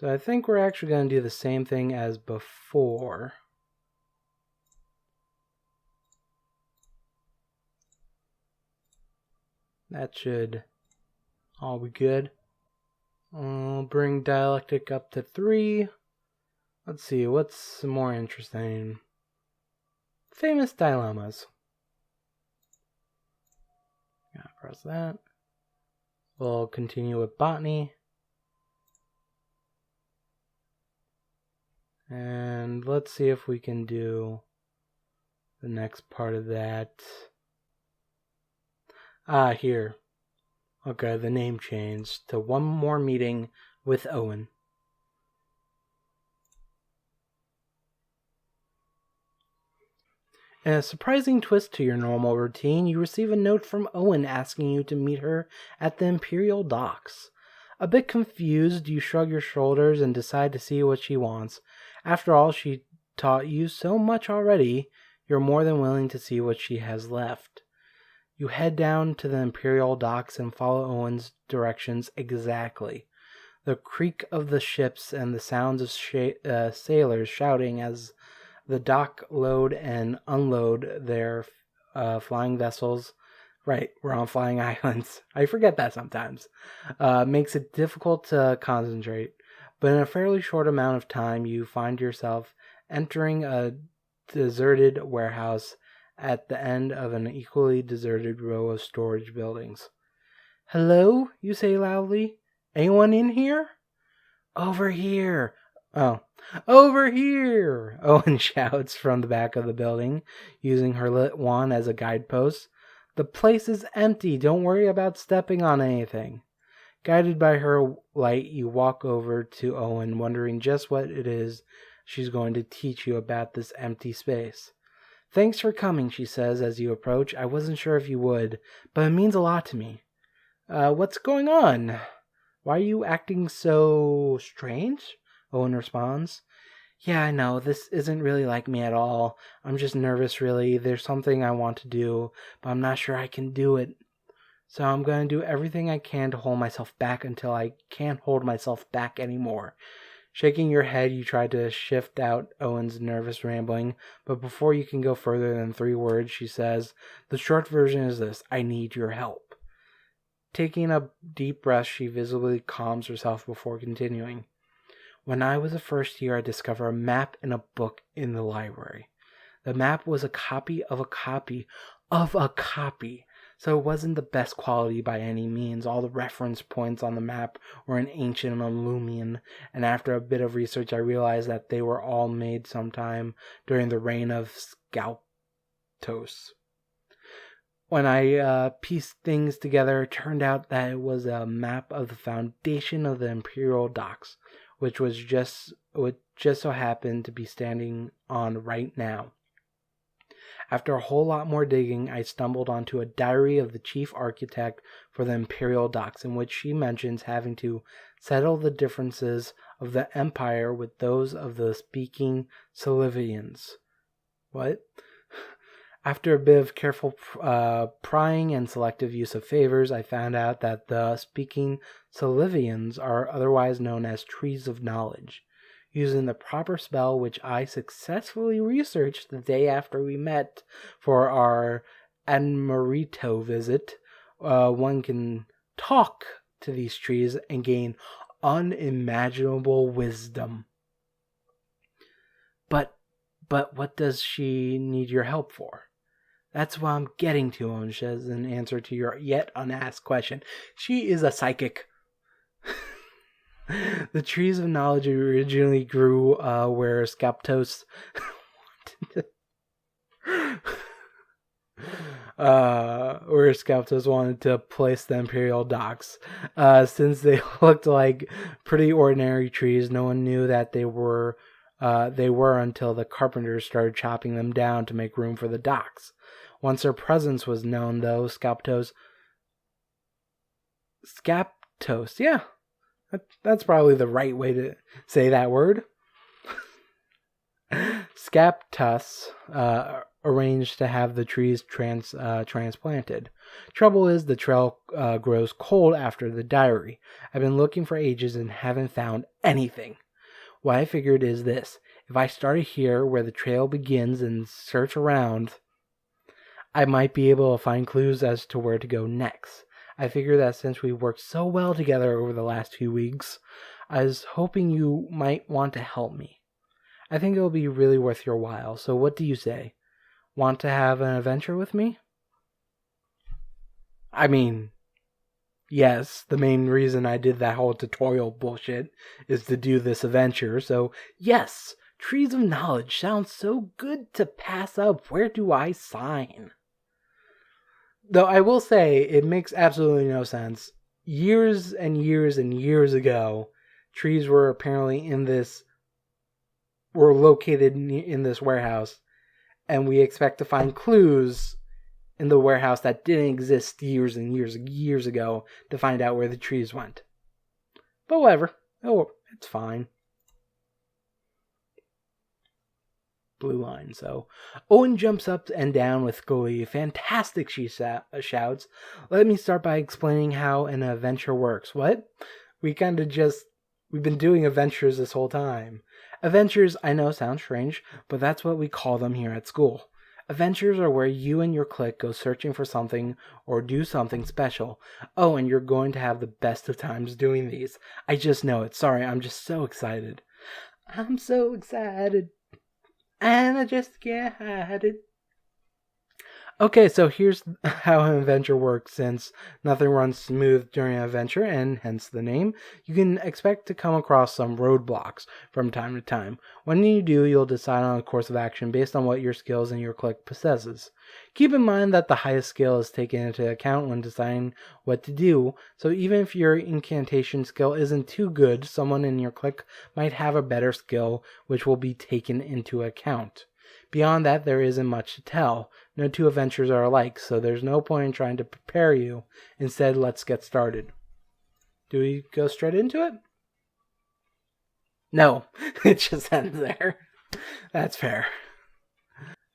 So I think we're actually going to do the same thing as before. That should all be good. I'll bring dialectic up to 3. Let's see, what's more interesting? Famous dilemmas. Yeah, press that. We'll continue with botany. And let's see if we can do the next part of that. Here. Okay, the name changed to One More Meeting with Owen. In a surprising twist to your normal routine, you receive a note from Owen asking you to meet her at the Imperial Docks. A bit confused, you shrug your shoulders and decide to see what she wants. After all, she taught you so much already, you're more than willing to see what she has left. You head down to the Imperial Docks and follow Owen's directions exactly. The creak of the ships and the sounds of sailors shouting as the dock load and unload their flying vessels. Right, we're on flying islands. I forget that sometimes. Makes it difficult to concentrate. But in a fairly short amount of time, you find yourself entering a deserted warehouse at the end of an equally deserted row of storage buildings. "Hello?" you say loudly. "Anyone in here?" "Over here." "Oh, over here!" Owen shouts from the back of the building, using her lit wand as a guidepost. "The place is empty. Don't worry about stepping on anything." Guided by her light, you walk over to Owen, wondering just what it is she's going to teach you about this empty space. "Thanks for coming," she says as you approach. "I wasn't sure if you would, but it means a lot to me." What's going on? Why are you acting so strange?" Owen responds. "Yeah, I know, this isn't really like me at all. I'm just nervous, really. There's something I want to do, but I'm not sure I can do it. So I'm going to do everything I can to hold myself back until I can't hold myself back anymore." Shaking your head, you try to shift out Owen's nervous rambling, but before you can go further than 3 words, she says, "The short version is this: I need your help." Taking a deep breath, she visibly calms herself before continuing. "When I was a first year, I discovered a map in a book in the library. The map was a copy of a copy of a copy. So it wasn't the best quality by any means. All the reference points on the map were in ancient Illumian, and after a bit of research I realized that they were all made sometime during the reign of Scalptos. When I pieced things together, it turned out that it was a map of the foundation of the Imperial Docks, which just so happened to be standing on right now. After a whole lot more digging, I stumbled onto a diary of the chief architect for the Imperial Docks, in which she mentions having to settle the differences of the Empire with those of the speaking Salivians." What? After a bit of careful prying and selective use of favors, I found out that the speaking Salivians are otherwise known as trees of knowledge. Using the proper spell, which I successfully researched the day after we met for our Admarito visit, one can talk to these trees and gain unimaginable wisdom. But what does she need your help for?" "That's what I'm getting to," Owen says in answer to your yet unasked question. She is a psychic. "The trees of knowledge originally grew where Scalptos wanted to place the Imperial Docks. Since they looked like pretty ordinary trees, no one knew that they were until the carpenters started chopping them down to make room for the docks. Once their presence was known, though, Scalptos, yeah. That's probably the right way to say that word. Scaptus, arranged to have the trees transplanted. Trouble is, the trail grows cold after the diary. I've been looking for ages and haven't found anything. What I figured is this. If I started here where the trail begins and search around, I might be able to find clues as to where to go next. I figure that since we've worked so well together over the last few weeks, I was hoping you might want to help me. I think it'll be really worth your while, so what do you say? Want to have an adventure with me? I mean, yes, the main reason I did that whole tutorial bullshit is to do this adventure, so yes, Trees of Knowledge sounds so good to pass up. Where do I sign? Though I will say, it makes absolutely no sense. Years and years and years ago, trees were apparently were located in this warehouse, and we expect to find clues in the warehouse that didn't exist years and years and years ago to find out where the trees went. But whatever. Oh, it's fine. Blue line. So Owen jumps up and down with glee. Fantastic, she shouts. Let me start by explaining how an adventure works. What? We've been doing adventures this whole time. Adventures, I know, sound strange, but that's what we call them here at school. Adventures are where you and your clique go searching for something or do something special. Oh, and you're going to have the best of times doing these. I just know it. Sorry, I'm just so excited. I'm so excited. And I just can't hide it. Okay, so here's how an adventure works. Since nothing runs smooth during an adventure, and hence the name, you can expect to come across some roadblocks from time to time. When you do, you'll decide on a course of action based on what your skills and your clique possesses. Keep in mind that the highest skill is taken into account when deciding what to do, so even if your incantation skill isn't too good, someone in your clique might have a better skill, which will be taken into account. Beyond that, there isn't much to tell. No two adventures are alike, so there's no point in trying to prepare you. Instead, let's get started. Do we go straight into it? No, it just ends there. That's fair.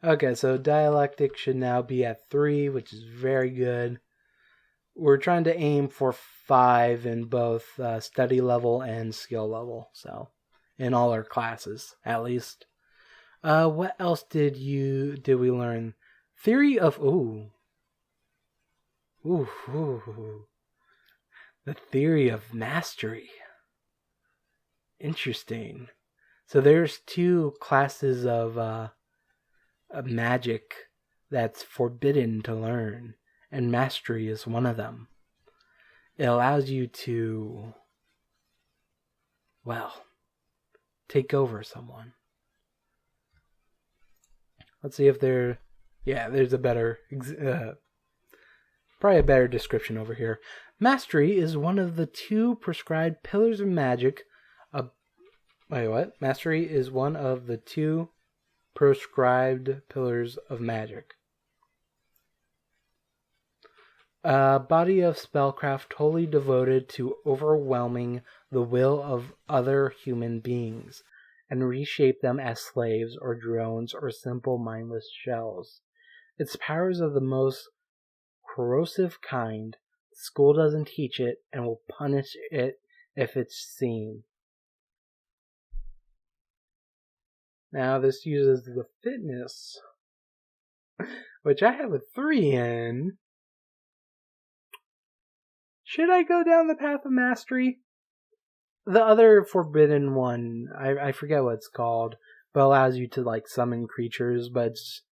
Okay, so dialectic should now be at 3, which is very good. We're trying to aim for 5 in both study level and skill level, so in all our classes, at least. What else did we learn? Theory of the theory of mastery. Interesting. So there's 2 classes of magic that's forbidden to learn, and mastery is one of them. It allows you to, take over someone. Let's see if there's a better, probably a better description over here. Mastery is one of the 2 prescribed pillars of magic. Mastery is one of the 2 prescribed pillars of magic. A body of spellcraft totally devoted to overwhelming the will of other human beings and reshape them as slaves or drones or simple mindless shells. Its powers of the most corrosive kind. School doesn't teach it and will punish it if it's seen. Now this uses the fitness, which I have a 3 in. Should I go down the path of mastery? The other forbidden one, I forget what it's called, but allows you to summon creatures, but it's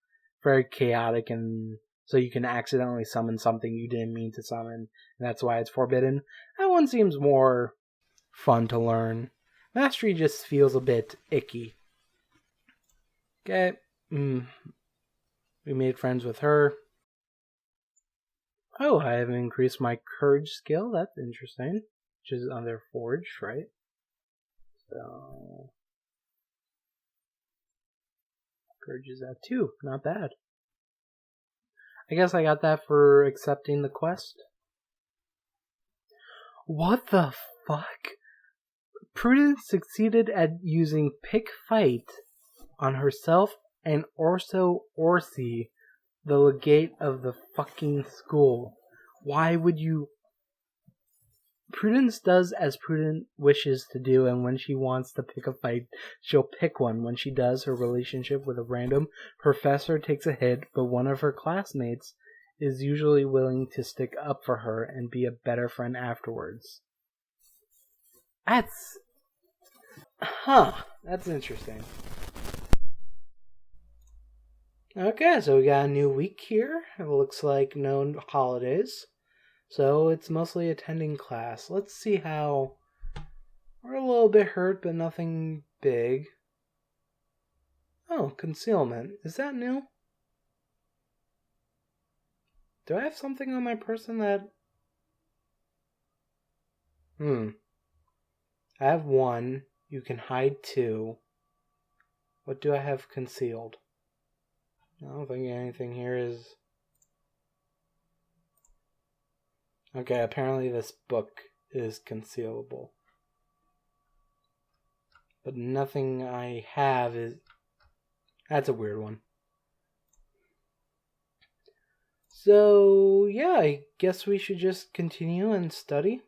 very chaotic, and so you can accidentally summon something you didn't mean to summon, and that's why it's forbidden. That one seems more fun to learn. Mastery just feels a bit icky. Okay, we made friends with her. Oh, I have increased my courage skill. That's interesting. Which is under Forge, right? So courage is at 2. Not bad. I guess I got that for accepting the quest. What the fuck? Prudence succeeded at using Pick Fight on herself and Orso Orsi, the legate of the fucking school. Why would you... Prudence does as Prudence wishes to do, and when she wants to pick a fight, she'll pick one. When she does, her relationship with a random professor takes a hit, but one of her classmates is usually willing to stick up for her and be a better friend afterwards. That's... That's interesting. Okay, so we got a new week here. It looks like no holidays. So it's mostly attending class. Let's see how... We're a little bit hurt, but nothing big. Oh, concealment. Is that new? Do I have something on my person that... I have 1. You can hide 2. What do I have concealed? I don't think anything here is... Okay, apparently this book is concealable. But nothing I have is... That's a weird one. So, yeah, I guess we should just continue and study.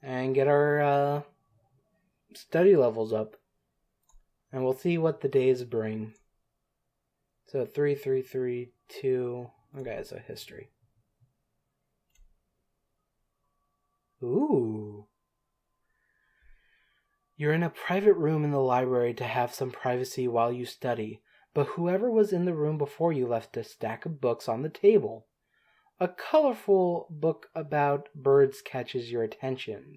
And get our study levels up. And we'll see what the days bring. So 3, 3, 3, 2... Okay, so history. Ooh. You're in a private room in the library to have some privacy while you study, but whoever was in the room before you left a stack of books on the table. A colorful book about birds catches your attention.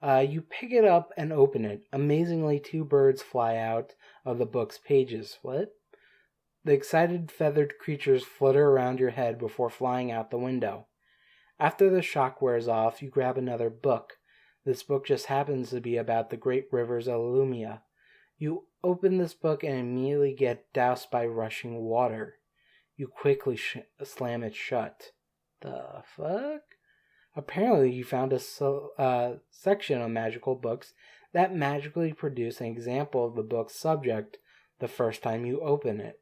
You pick it up and open it. Amazingly, 2 birds fly out of the book's pages. What? The excited feathered creatures flutter around your head before flying out the window. After the shock wears off, you grab another book. This book just happens to be about the great rivers of Lumia. You open this book and immediately get doused by rushing water. You quickly slam it shut. The fuck? Apparently you found a section of magical books that magically produce an example of the book's subject the first time you open it.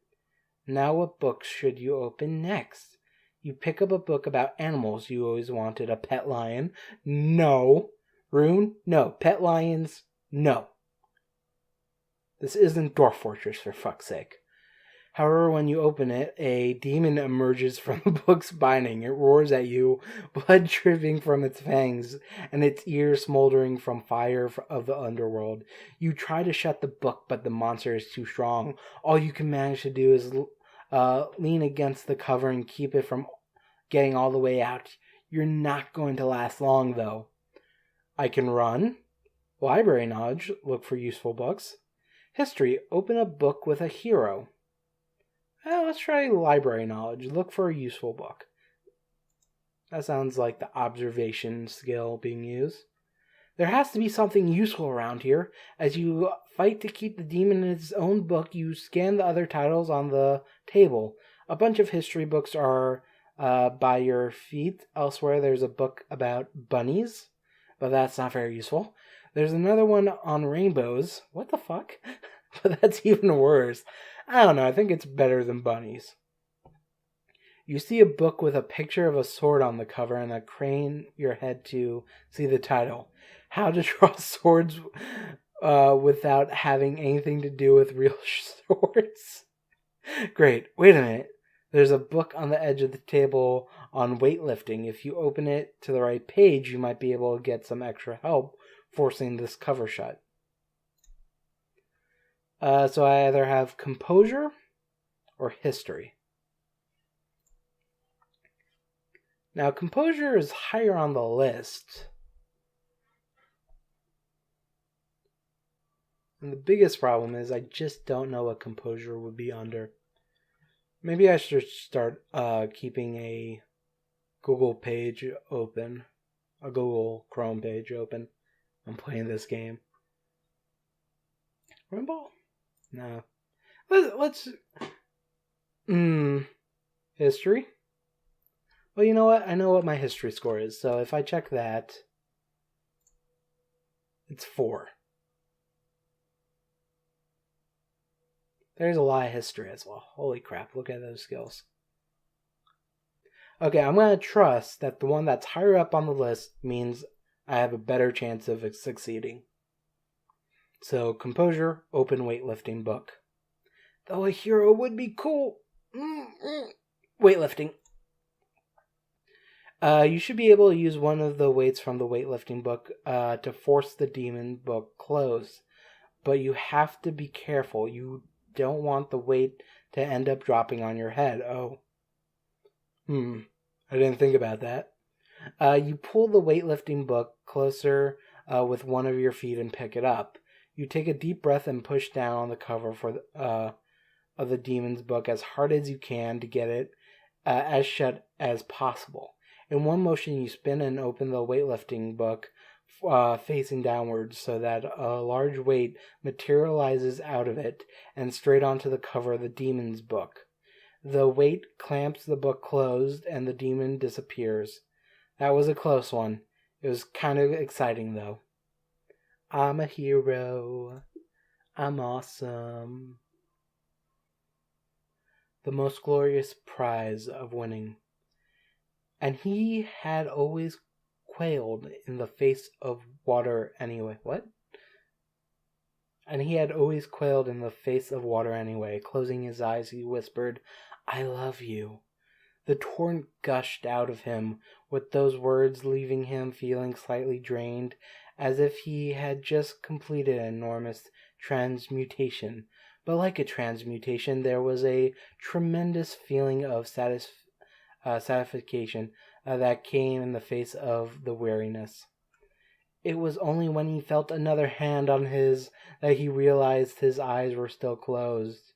Now what books should you open next? You pick up a book about animals. You always wanted a pet lion. No. Rune? No. Pet lions? No. This isn't Dwarf Fortress, for fuck's sake. However, when you open it, a demon emerges from the book's binding. It roars at you, blood dripping from its fangs, and its ears smoldering from fire of the underworld. You try to shut the book, but the monster is too strong. All you can manage to do is lean against the cover and keep it from getting all the way out. You're not going to last long, though. I can run. Library knowledge, look for useful books. History, open a book with a hero. Let's try library knowledge, look for a useful book. That sounds like the observation skill being used. There has to be something useful around here. As you fight to keep the demon in its own book, you scan the other titles on the table. A bunch of history books are by your feet. Elsewhere, there's a book about bunnies, but that's not very useful. There's another one on rainbows. What the fuck? But that's even worse. I don't know, I think it's better than bunnies. You see a book with a picture of a sword on the cover and a crane your head to see the title. How to draw swords without having anything to do with real swords. Great, wait a minute. There's a book on the edge of the table on weightlifting. If you open it to the right page, you might be able to get some extra help forcing this cover shut. So I either have composure or history. Now, composure is higher on the list. And the biggest problem is I just don't know what composure would be under. Maybe I should start keeping a Google page open. A Google Chrome page open. I'm playing this game. Rainbow? No. Let's... History? Well, you know what? I know what my history score is, so if I check that, it's 4. There's a lot of history as well. Holy crap, look at those skills. Okay, I'm going to trust that the one that's higher up on the list means I have a better chance of succeeding. So, composure, open weightlifting book. Though a hero would be cool. Weightlifting. You should be able to use one of the weights from the weightlifting book to force the demon book closed. But you have to be careful. You don't want the weight to end up dropping on your head. Oh. I didn't think about that. You pull the weightlifting book closer with one of your feet and pick it up. You take a deep breath and push down on the cover of the demon's book as hard as you can to get it as shut as possible. In one motion, you spin and open the weightlifting book facing downwards so that a large weight materializes out of it and straight onto the cover of the demon's book. The weight clamps the book closed and the demon disappears. That was a close one. It was kind of exciting though. I'm a hero. I'm awesome. The most glorious prize of winning. And he had always quailed in the face of water anyway. What? And he had always quailed in the face of water anyway. Closing his eyes, he whispered, I love you. The torrent gushed out of him with those words, leaving him feeling slightly drained, as if he had just completed an enormous transmutation. But like a transmutation, there was a tremendous feeling of satisfaction that came in the face of the weariness. It was only when he felt another hand on his that he realized his eyes were still closed.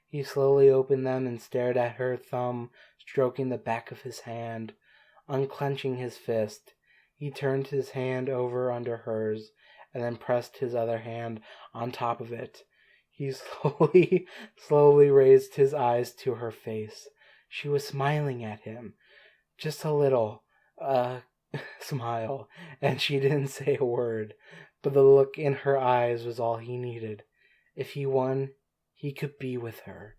He slowly opened them and stared at her thumb, stroking the back of his hand. Unclenching his fist, he turned his hand over under hers, and then pressed his other hand on top of it. He slowly raised his eyes to her face. She was smiling at him. Just a little, smile, and she didn't say a word, but the look in her eyes was all he needed. If he won, he could be with her.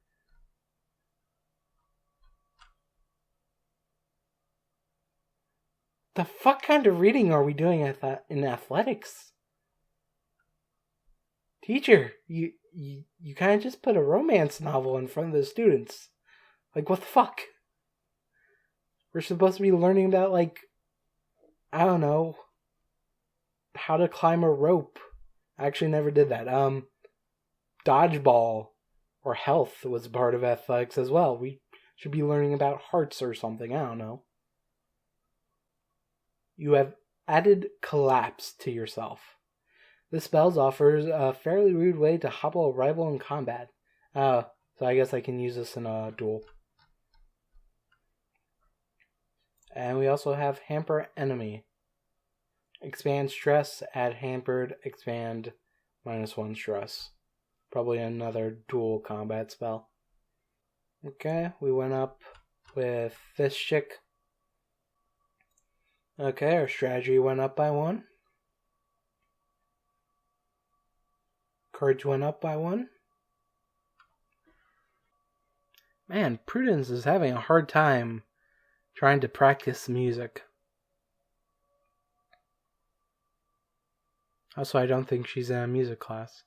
The fuck kind of reading are we doing in athletics? Teacher, you kind of just put a romance novel in front of the students. Like, what the fuck? We're supposed to be learning about, like, I don't know, how to climb a rope. I actually never did that. Dodgeball or health was part of athletics as well. We should be learning about hearts or something. I don't know. You have added collapse to yourself. This spell offers a fairly rude way to hobble a rival in combat. So I guess I can use this in a duel. And we also have hamper enemy. Expand stress, add hampered, expand -1 stress. Probably another dual combat spell. Okay, we went up with this chick. Okay, our strategy went up by 1. Courage went up by 1. Man, Prudence is having a hard time trying to practice music. Also, I don't think she's in a music class.